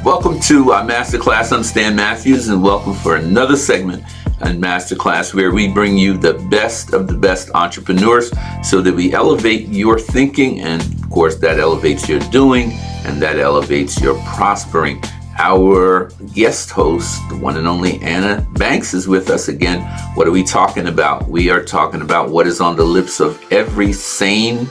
Welcome to our Masterclass. I'm Stan Matthews, and welcome for another segment on Masterclass where we bring you the best of the best entrepreneurs so that we elevate your thinking, and of course that elevates your doing, and that elevates your prospering. Our guest host, the one and only Anna Banks, is with us again. What are we talking about? We are talking about what is on the lips of every sane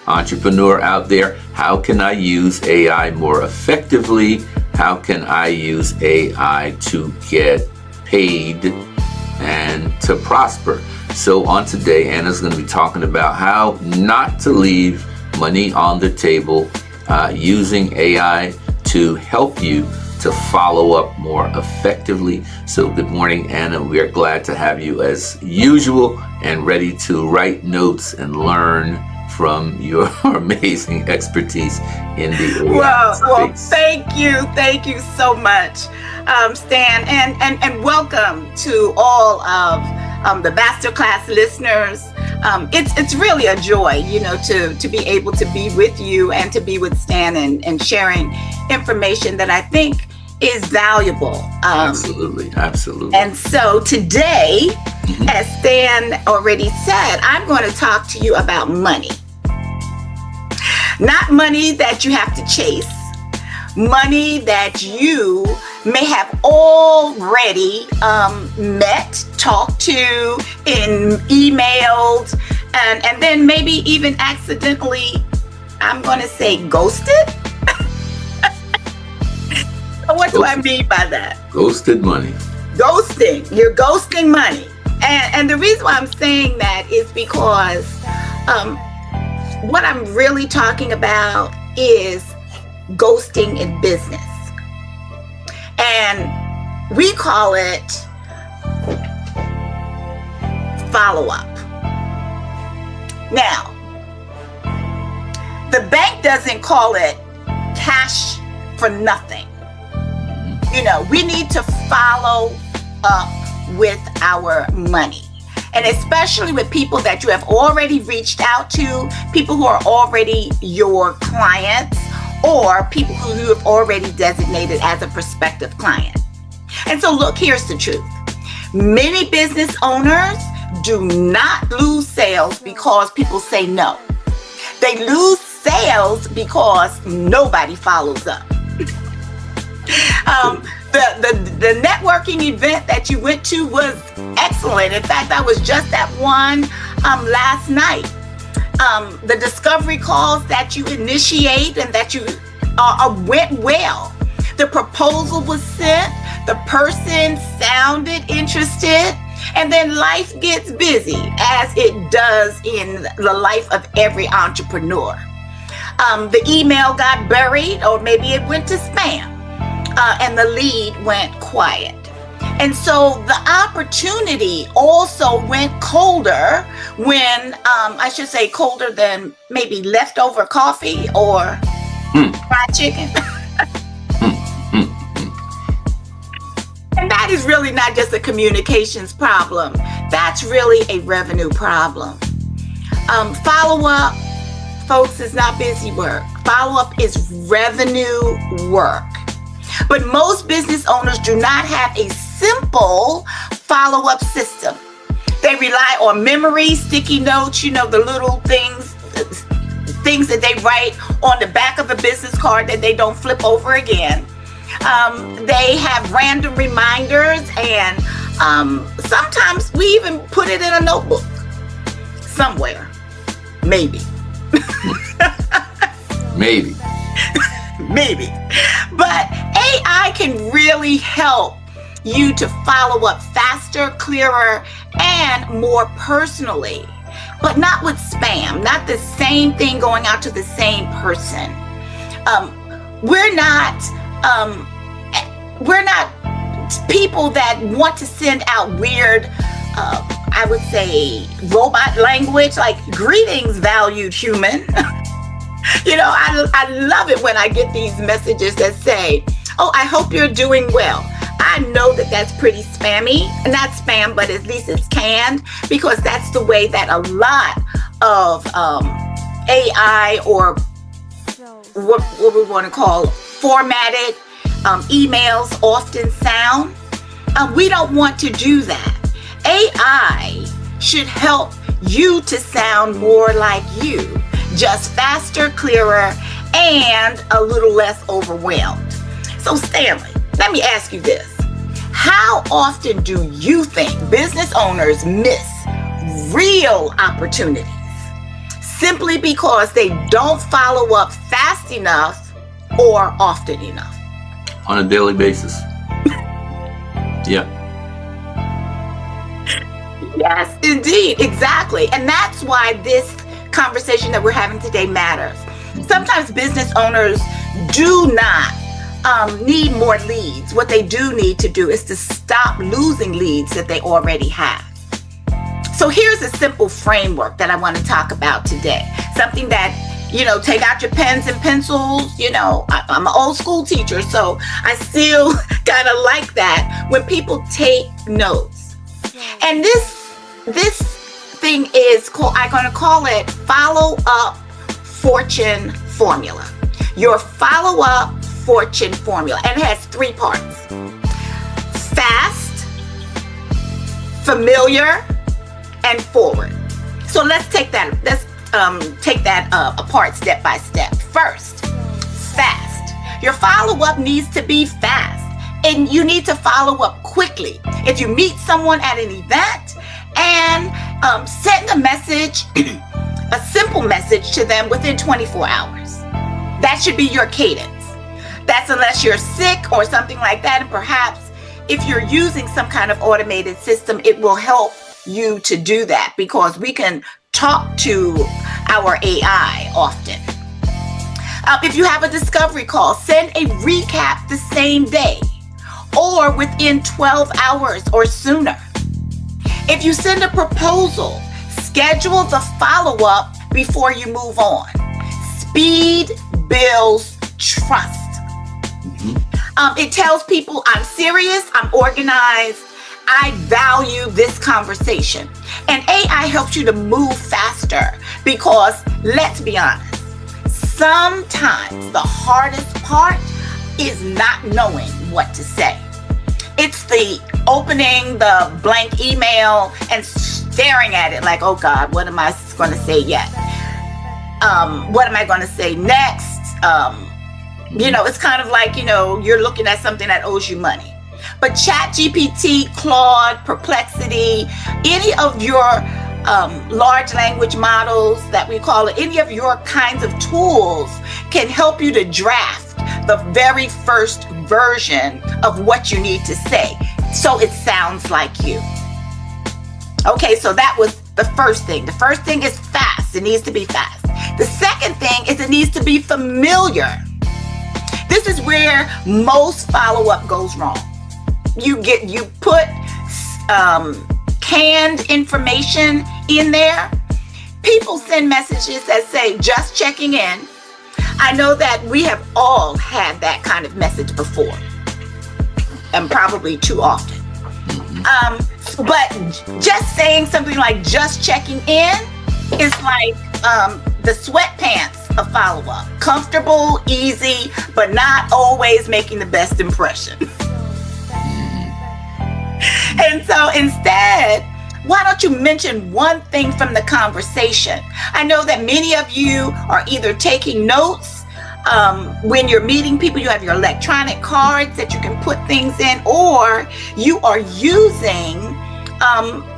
entrepreneur out there. How can I use AI more effectively? How can I use AI to get paid and to prosper? So on today, Anna's going to be talking about how not to leave money on the table, using AI to help you to follow up more effectively. So good morning, Anna. We are glad to have you as usual and ready to write notes and learn from your amazing expertise in the AI space. Well, thank you so much, Stan, and welcome to all of the Masterclass listeners. It's really a joy, to be able to be with you and to be with Stan and sharing information that I think is valuable. Absolutely. And so today, as Stan already said, I'm going to talk to you about money. Not money that you have to chase, money that you may have already met, talked to, emailed, and then maybe even accidentally, I'm going to say ghosted. So what do I mean by that? Ghosted money. Ghosting. You're ghosting money. And the reason why I'm saying that is because what I'm really talking about is ghosting in business. And we call it follow-up. Now, the bank doesn't call it cash for nothing. We need to follow up with our money. And especially with people that you have already reached out to, people who are already your clients, or people who you have already designated as a prospective client. And so look, here's the truth. Many business owners do not lose sales because people say no. They lose sales because nobody follows up. The networking event that you went to was excellent. In fact, I was just at one last night. The discovery calls that you initiate and that you went well. The proposal was sent. The person sounded interested. And then life gets busy, as it does in the life of every entrepreneur. The email got buried, or maybe it went to spam. And the lead went quiet. And so the opportunity also went colder when, I should say colder than maybe leftover coffee or fried chicken. And that is really not just a communications problem. That's really a revenue problem. Follow-up, folks, is not busy work. Follow-up is revenue work. But most business owners do not have a simple follow-up system. They rely on memory, sticky notes, the little things that they write on the back of a business card that they don't flip over again. They have random reminders, and sometimes we even put it in a notebook somewhere. Maybe. Maybe. But AI can really help you to follow up faster, clearer, and more personally. But not with spam, not the same thing going out to the same person. We're not people that want to send out weird, I would say, robot language, like greetings, valued human. I love it when I get these messages that say, oh, I hope you're doing well. I know that that's pretty spammy. Not spam, but at least it's canned, because that's the way that a lot of AI, or what we want to call formatted emails often sound. We don't want to do that. AI should help you to sound more like you, just faster, clearer, and a little less overwhelmed. So Stanley, let me ask you this. How often do you think business owners miss real opportunities simply because they don't follow up fast enough or often enough? On a daily basis. Yeah. Yes, indeed. Exactly. And that's why this conversation that we're having today matters. Sometimes business owners do not need more leads. What they do need to do is to stop losing leads that they already have. So here's a simple framework that I want to talk about today. Something that, take out your pens and pencils. I'm an old school teacher, so I still kind of like that when people take notes. And this thing is called, I'm going to call it follow-up fortune formula. Your follow-up fortune formula. And it has 3 parts. Fast, familiar, and forward. So let's take that apart step by step. First, fast. Your follow-up needs to be fast. And you need to follow up quickly. If you meet someone at an event and send a message, a simple message to them within 24 hours. That should be your cadence. That's unless you're sick or something like that. And perhaps if you're using some kind of automated system, it will help you to do that because we can talk to our AI often. If you have a discovery call, send a recap the same day or within 12 hours or sooner. If you send a proposal, schedule the follow-up before you move on. Speed builds trust. It tells people I'm serious, I'm organized, I value this conversation. And AI helps you to move faster because, let's be honest, sometimes the hardest part is not knowing what to say. It's the opening the blank email and staring at it like, oh God, what am I going to say yet? What am I going to say next? It's kind of like, you're looking at something that owes you money. But ChatGPT, Claude, Perplexity, any of your large language models that we call it, any of your kinds of tools can help you to draft the very first version of what you need to say so it sounds like you. Okay, so that was the first thing. The first thing is fast. It needs to be fast. The second thing is it needs to be familiar. This is where most follow-up goes wrong. You put canned information in there. People send messages that say, just checking in. I know that we have all had that kind of message before, and probably too often. But just saying something like just checking in is like the sweatpants of follow-up. Comfortable, easy, but not always making the best impression. And so instead, why don't you mention one thing from the conversation? I know that many of you are either taking notes when you're meeting people, you have your electronic cards that you can put things in, or you are using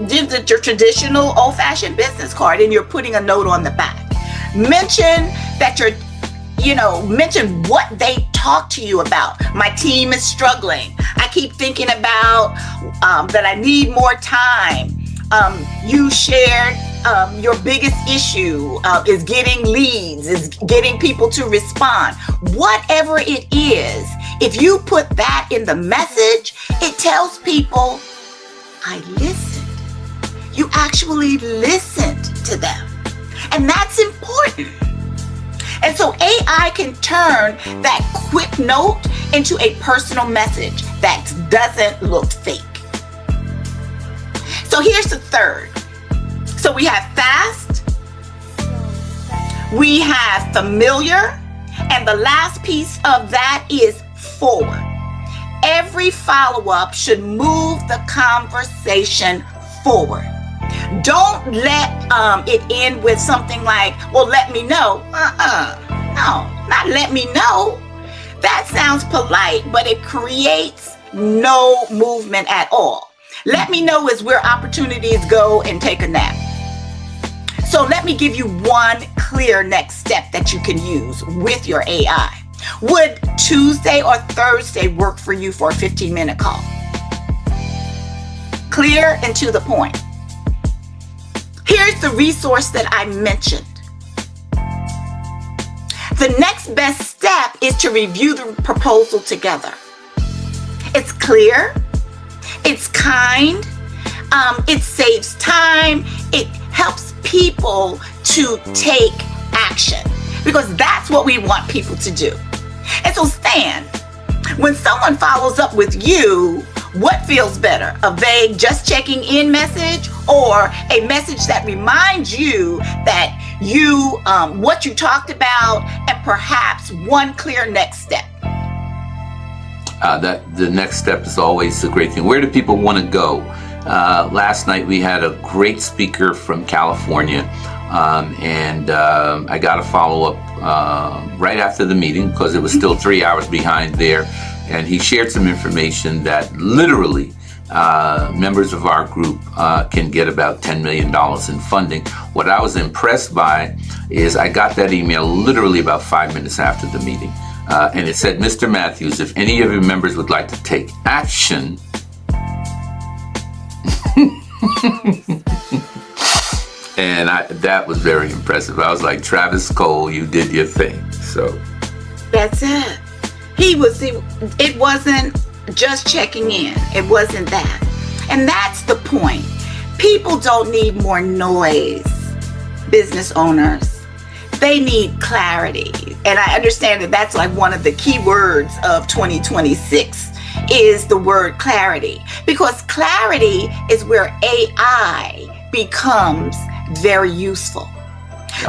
your traditional old-fashioned business card and you're putting a note on the back. Mention that mention what they talk to you about. My team is struggling. I keep thinking about that I need more time. You shared your biggest issue is getting leads, is getting people to respond. Whatever it is, if you put that in the message, it tells people, I listened. You actually listened to them. And that's important. And so AI can turn that quick note into a personal message that doesn't look fake. So here's the third. So we have fast, we have familiar, and the last piece of that is forward. Every follow-up should move the conversation forward. Don't let it end with something like, well, let me know. No, not let me know. That sounds polite, but it creates no movement at all. Let me know is where opportunities go and take a nap. So let me give you one clear next step that you can use with your AI. Would Tuesday or Thursday work for you for a 15-minute call? Clear and to the point. Here's the resource that I mentioned. The next best step is to review the proposal together. It's clear, it's kind, it saves time, it helps people to take action, because that's what we want people to do. And so Stan, when someone follows up with you, what feels better? A vague just checking in message, or a message that reminds you that you what you talked about, and perhaps one clear next step? That the next step is always a great thing. Where do people want to go? Last night we had a great speaker from California, and I got a follow-up right after the meeting because it was still 3 hours behind there, and he shared some information that literally members of our group can get about $10 million in funding. What I was impressed by is I got that email literally about 5 minutes after the meeting, and it said, Mr. Matthews, if any of your members would like to take action, and that was very impressive. I was like, Travis Cole, you did your thing. So that's it. It wasn't just checking in. It wasn't that. And that's the point. People don't need more noise, business owners. They need clarity. And I understand that that's like one of the key words of 2026 is the word clarity, because clarity is where AI becomes very useful.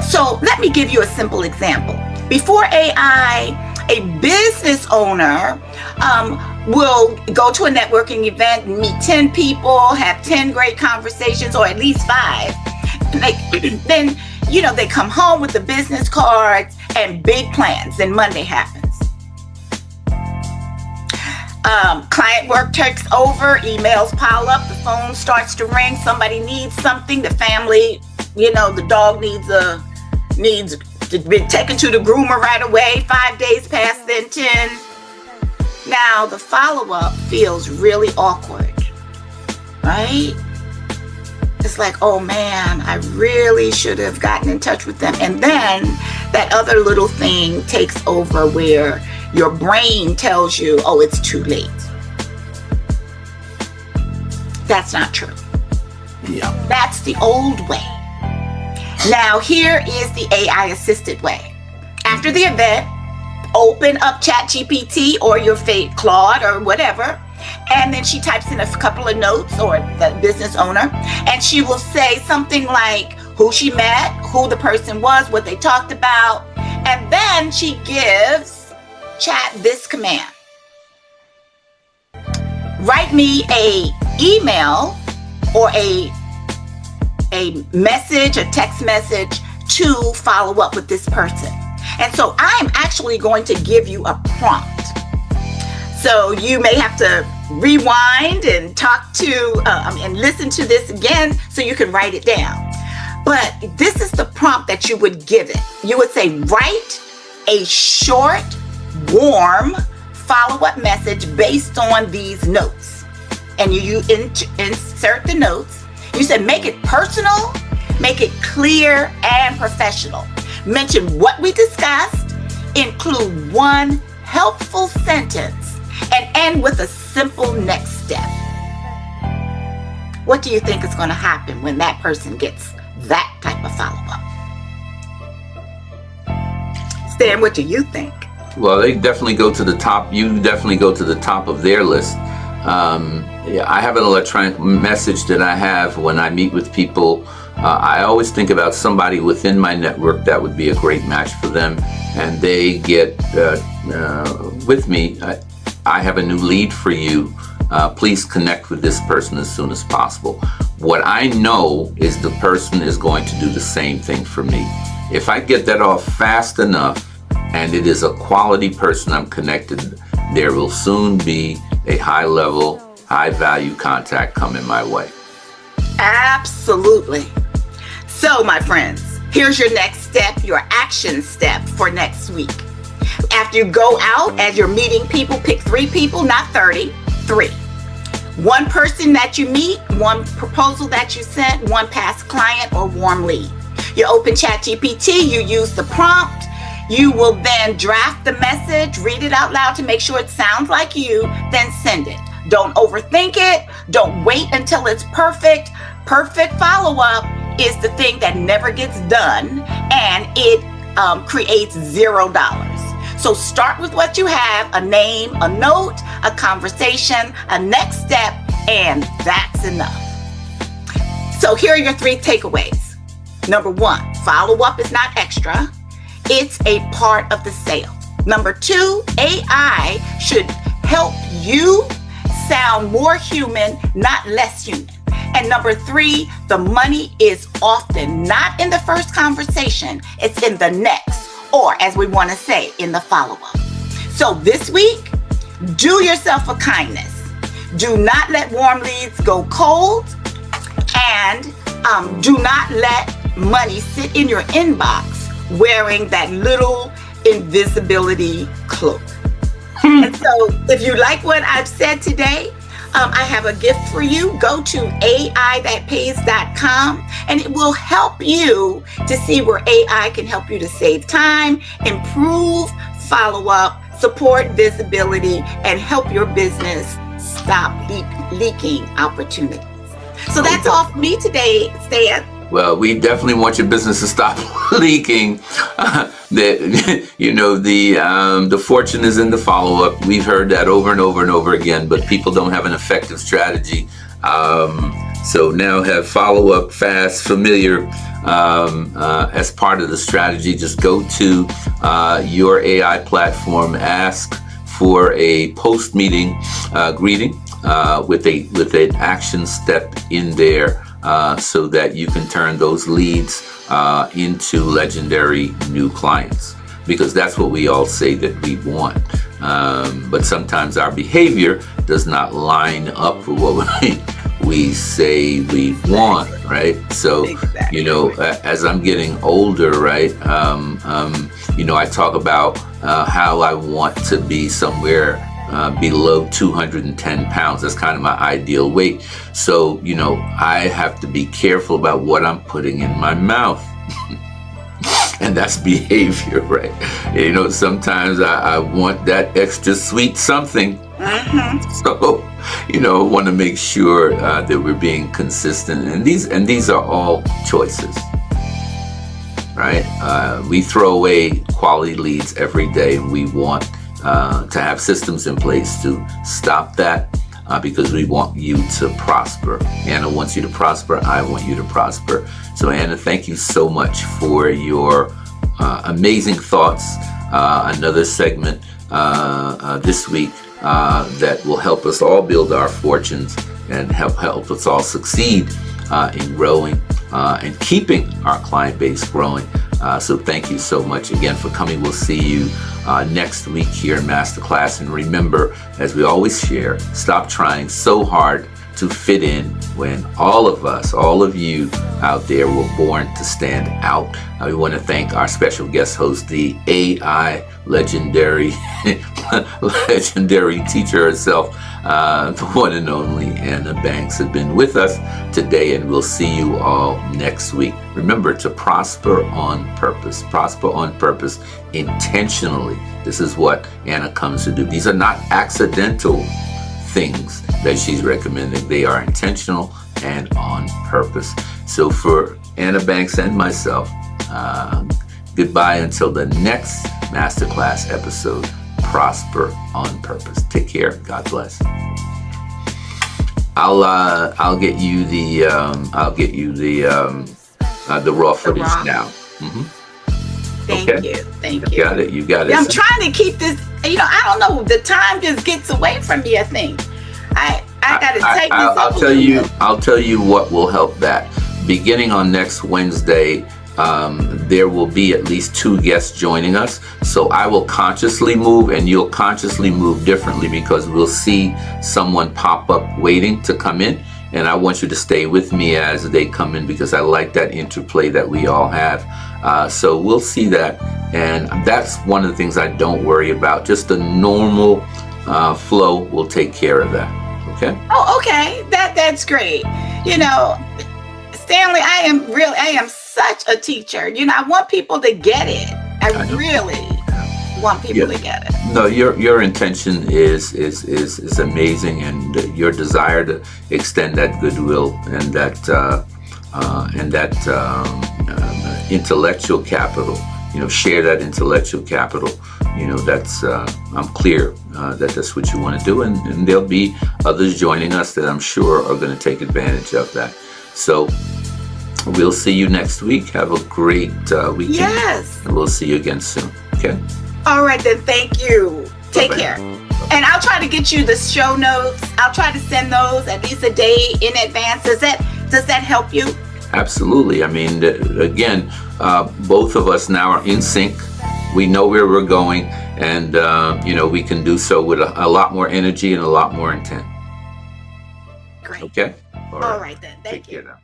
So let me give you a simple example. Before AI, a business owner will go to a networking event, meet 10 people, have 10 great conversations, or at least 5. Then, they come home with the business cards and big plans, and Monday happens. Client work takes over, emails pile up, the phone starts to ring, somebody needs something, the family, the dog needs to be taken to the groomer right away, 5 days pass, then 10. Now the follow-up feels really awkward, right? It's like, oh man, I really should have gotten in touch with them. And then that other little thing takes over where your brain tells you, oh, it's too late. That's not true. Yeah. That's the old way. Now here is the AI assisted way. After the event, open up ChatGPT or your Claude or whatever, and then she types in a couple of notes, or the business owner, and she will say something like who she met, who the person was, what they talked about, and then she gives Chat this command. Write me a email or a message, a text message to follow up with this person. And so I'm actually going to give you a prompt. So you may have to rewind and talk to and listen to this again so you can write it down. But this is the prompt that you would give it. You would say, write a short, warm follow-up message based on these notes. And you insert the notes. You said, make it personal, make it clear and professional. Mention what we discussed, include one helpful sentence, and end with a simple next step. What do you think is going to happen when that person gets that type of follow-up? Stan, what do you think? Well, they definitely go to the top. You definitely go to the top of their list. I have an electronic message that I have when I meet with people. I always think about somebody within my network that would be a great match for them, and they get with me. I have a new lead for you. Please connect with this person as soon as possible. What I know is the person is going to do the same thing for me. If I get that off fast enough and it is a quality person I'm connected, there will soon be a high level, high value contact coming my way. Absolutely. So, my friends, here's your next step, your action step for next week. After you go out, as you're meeting people, pick 3 people, not 30, 3. 1 person that you meet, 1 proposal that you sent, 1 past client or warm lead. You open ChatGPT, you use the prompt, you will then draft the message, read it out loud to make sure it sounds like you, then send it. Don't overthink it. Don't wait until it's perfect. Perfect follow-up is the thing that never gets done, and it creates $0. So start with what you have, a name, a note, a conversation, a next step, and that's enough. So here are your 3 takeaways. Number 1, follow-up is not extra. It's a part of the sale. Number 2, AI should help you sound more human, not less human. And number 3, the money is often not in the first conversation. It's in the next, or as we want to say, in the follow-up. So this week, do yourself a kindness. Do not let warm leads go cold, and do not let money sit in your inbox wearing that little invisibility cloak. And so if you like what I've said today, I have a gift for you. Go to aithatpays.com and it will help you to see where AI can help you to save time, improve follow-up, support visibility, and help your business stop leaking opportunities. So that's all for me today, Stan. Well, we definitely want your business to stop leaking. The fortune is in the follow-up. We've heard that over and over and over again, but people don't have an effective strategy. So now have follow-up fast, familiar as part of the strategy. Just go to your AI platform, ask for a post-meeting greeting with an action step in there. So that you can turn those leads into legendary new clients, because that's what we all say that we want. But sometimes our behavior does not line up with what we say we want, right? So, Exactly. As I'm getting older, right, I talk about how I want to be somewhere below 210 pounds. That's kind of my ideal weight. So, I have to be careful about what I'm putting in my mouth. And that's behavior, right? Sometimes I want that extra sweet something. So, I want to make sure that we're being consistent. And these are all choices, right? We throw away quality leads every day, and we want to have systems in place to stop that because we want you to prosper. Anna wants you to prosper. I want you to prosper. So Anna, thank you so much for your amazing thoughts. Another segment this week that will help us all build our fortunes and help us all succeed in growing and keeping our client base growing. So thank you so much again for coming. We'll see you next week here in Masterclass. And remember, as we always share, stop trying so hard to fit in when all of us, all of you out there were born to stand out. We want to thank our special guest host, the AI legendary teacher herself, the one and only Anna Banks, has been with us today, and we'll see you all next week. Remember to prosper on purpose. Prosper on purpose intentionally. This is what Anna comes to do. These are not accidental things that she's recommending. They are intentional and on purpose. So for Anna Banks and myself, goodbye until the next Masterclass episode. Prosper on purpose. Take care. God bless. I'll get you the raw footage now. Thank Thank Okay. you. Thank You you. got it. You got it. Yeah, I'm trying to keep this, I don't know, the time just gets away from me, I think. I got to take this up I'll a tell little you. bit. I'll tell you what will help that. Beginning on next Wednesday, there will be at least 2 guests joining us. So I will consciously move, and you'll consciously move differently, because we'll see someone pop up waiting to come in, and I want you to stay with me as they come in, because I like that interplay that we all have. So we'll see that, and that's one of the things I don't worry about. Just the normal flow will take care of that. Okay. Oh, okay. That's great. You know, Stanley, I am such a teacher. I want people to get it. I know. really want people to get it. No, your intention is amazing, and your desire to extend that goodwill and that intellectual capital. Share that intellectual capital. That's I'm clear that that's what you want to do, and there'll be others joining us that I'm sure are going to take advantage of that. So we'll see you next week. Have a great weekend. Yes. And we'll see you again soon. Okay. All right, then. Thank you. Take Bye-bye. care. And I'll try to get you the show notes. I'll try to send those at least a day in advance. Does that help you? Absolutely. I mean, again, both of us now are in sync. We know where we're going, and we can do so with a lot more energy and a lot more intent. Great. Okay. All right then. Thank Take you. care now.